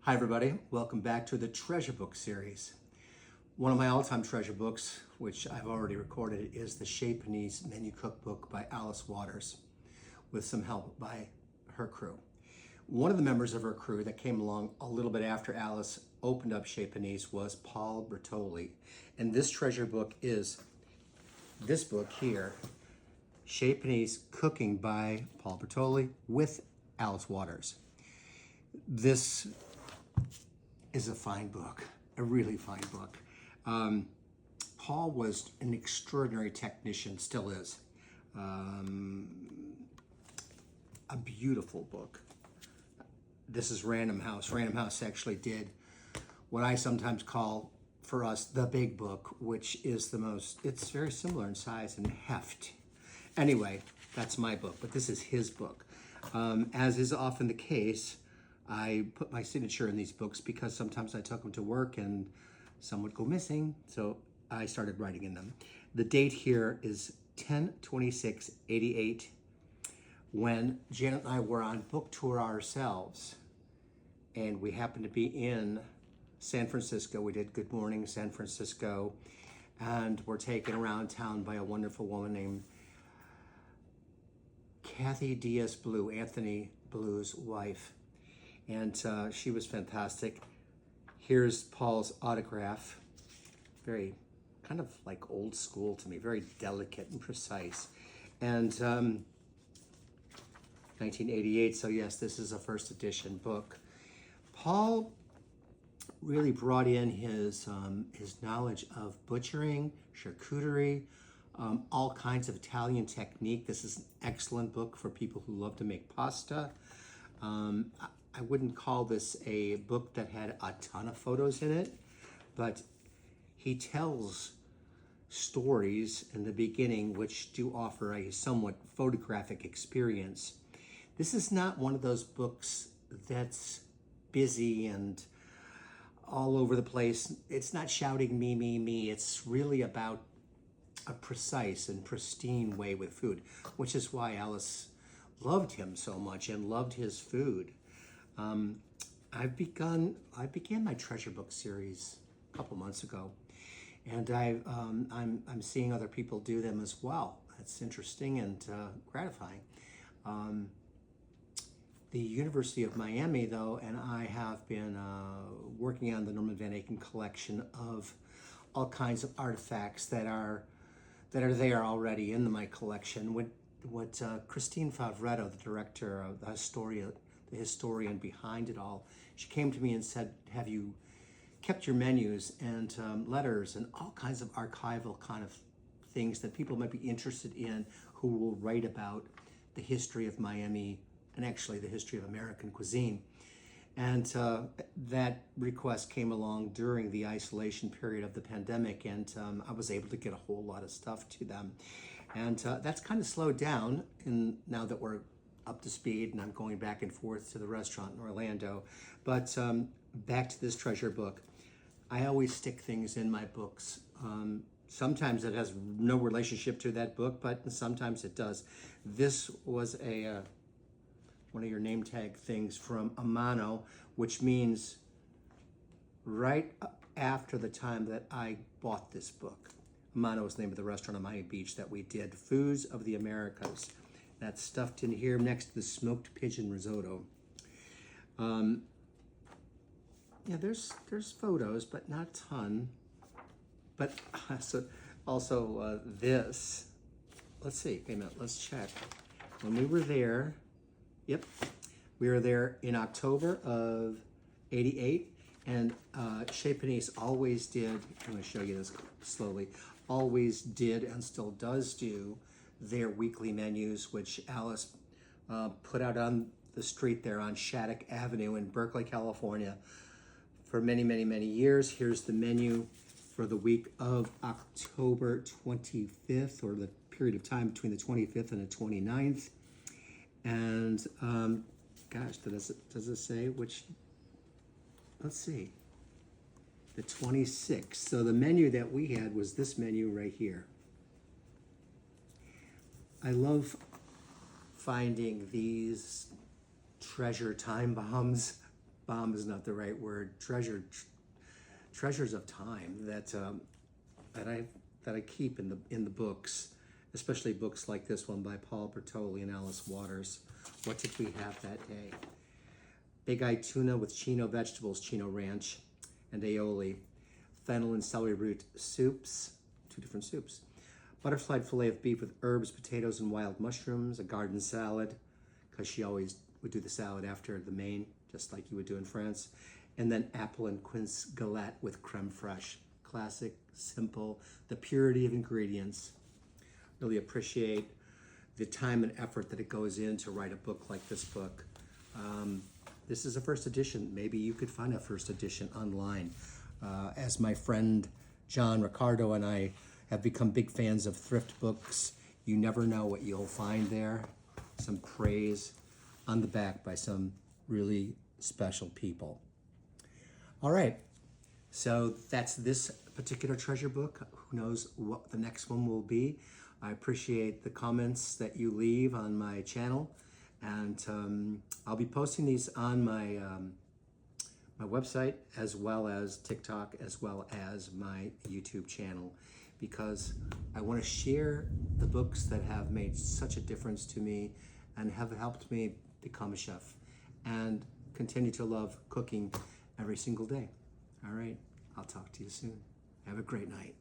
Hi everybody, welcome back to the Treasure Book series. One of my all-time treasure books, which I've already recorded, is the Chez Panisse Menu Cookbook by Alice Waters, with some help by her crew. One of the members of her crew that came along a little bit after Alice opened up Chez Panisse was Paul Bertolli. And this treasure book is this book here, Chez Panisse Cooking by Paul Bertolli with Alice Waters. This is a fine book, a really fine book. Paul was an extraordinary technician, still is. A beautiful book. This is Random House. Random House actually did what I sometimes call, for us, the big book, which is the most, it's very similar in size and heft. Anyway, that's my book, but this is his book. As is often the case, I put my signature in these books because sometimes I took them to work and some would go missing, so I started writing in them. The date here is 10/26/88, when Janet and I were on book tour ourselves, and we happened to be in San Francisco. We did Good Morning San Francisco, and were taken around town by a wonderful woman named Kathy Diaz Blue, Anthony Blue's wife. And she was fantastic. Here's Paul's autograph. Very kind of like old school to me, very delicate and precise. And 1988, so yes, this is a first edition book. Paul really brought in his knowledge of butchering, charcuterie, all kinds of Italian technique. This is an excellent book for people who love to make pasta. I wouldn't call this a book that had a ton of photos in it, but he tells stories in the beginning which do offer a somewhat photographic experience. This is not one of those books that's busy and all over the place. It's not shouting me, me, me. It's really about a precise and pristine way with food, which is why Alice loved him so much and loved his food. I began my treasure book series a couple months ago, and I'm seeing other people do them as well. It's interesting and gratifying. The University of Miami, though, and I have been working on the Norman Van Aken collection of all kinds of artifacts that are there already in my collection. What Christine Favretto, the director of the historian behind it all, she came to me and said, have you kept your menus and letters and all kinds of archival kind of things that people might be interested in who will write about the history of Miami and actually the history of American cuisine. And that request came along during the isolation period of the pandemic, and I was able to get a whole lot of stuff to them. And that's kind of slowed down now that we're up to speed and I'm going back and forth to the restaurant in Orlando. But back to this treasure book. I always stick things in my books. Sometimes it has no relationship to that book, but sometimes it does. This was one of your name tag things from Amano, which means right after the time that I bought this book. Amano is the name of the restaurant on Miami Beach that we did, Foods of the Americas. That's stuffed in here next to the smoked pigeon risotto. Yeah, there's photos, but not a ton. But also this. Let's see. Wait a minute. Let's check. When we were there, yep, we were there in October of '88, and Chez Panisse always did. I'm going to show you this slowly. Always did and still does do their weekly menus, which Alice put out on the street there on Shattuck Avenue in Berkeley, California for many, many, many years. Here's the menu for the week of October 25th, or the period of time between the 25th and the 29th. And gosh, does it say which? Let's see. The 26th. So the menu that we had was this menu right here. I love finding these treasure time bombs bomb is not the right word, treasures of time that I keep in the books, especially books like this one by Paul Bertolli and Alice Waters. What did we have that day? Big-eyed tuna with chino vegetables, chino ranch, and aioli. Fennel and celery root soups, 2 different soups. Butterfly fillet of beef with herbs, potatoes, and wild mushrooms. A garden salad, because she always would do the salad after the main, just like you would do in France. And then apple and quince galette with creme fraiche. Classic, simple, the purity of ingredients. Really appreciate the time and effort that it goes in to write a book like this book. This is a first edition. Maybe you could find a first edition online. As my friend John Ricardo and I have become big fans of thrift books, you never know what you'll find there. Some praise on the back by some really special people. All right, so that's this particular treasure book. Who knows what the next one will be? I appreciate the comments that you leave on my channel, and I'll be posting these on my my website, as well as TikTok, as well as my YouTube channel, because I want to share the books that have made such a difference to me and have helped me become a chef and continue to love cooking every single day. All right, I'll talk to you soon. Have a great night.